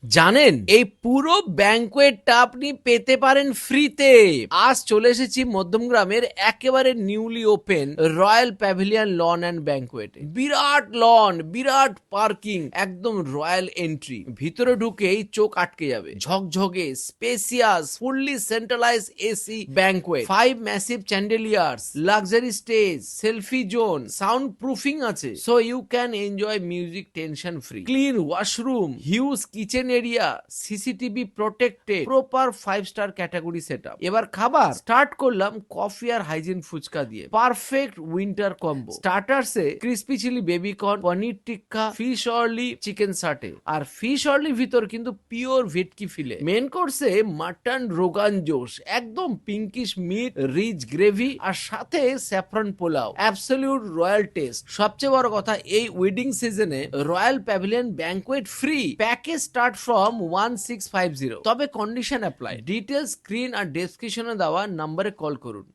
জানেন এই পুরো ব্যাংকোয়েটটা আপনি পেতে পারেন ফ্রিতে। আজ চলে এসেছি মধ্যমগ্রামের একেবারে newly open royal pavilion lawn and ব্যাংকোয়েটে। বিরাট লন, বিরাট পার্কিং, একদম রয়্যাল এন্ট্রি। ভিতরে ঢুকেই চোখ আটকে যাবে। ঝকঝকে spacious fully centralise AC banquet, 5 massive chandeliers, luxury stage, selfie zone, sound proofing আছে, so you can enjoy music tension free. Clean washroom, huge kitchen area, CCTV protected, proper 5 star category setup. এবার খাবার start করলাম coffee আর hygiene fuchka দিয়ে। Perfect winter combo. স্টার্টারসে crispy chilli baby corn, paneer tikka, fish অর্লি, chicken সাটে। আর fish অর্লির ভিতর কিন্তু pure ভেটকি ফিলে। Main কোর্সে mutton rogan josh, একদম পিঙ্কিশ মিট, রিচ গ্রেভি, আর সাথে saffron pulao. Absolute royal test. সবচেয়ে বড় কথা, এই ওয়েডিং সিজনে royal pavilion banquet free package start from 1650। তবে কন্ডিশন অ্যাপ্লাই। ডিটেলস স্ক্রিন আর ডেসক্রিপশনে দেওয়া নম্বরে কল করুন।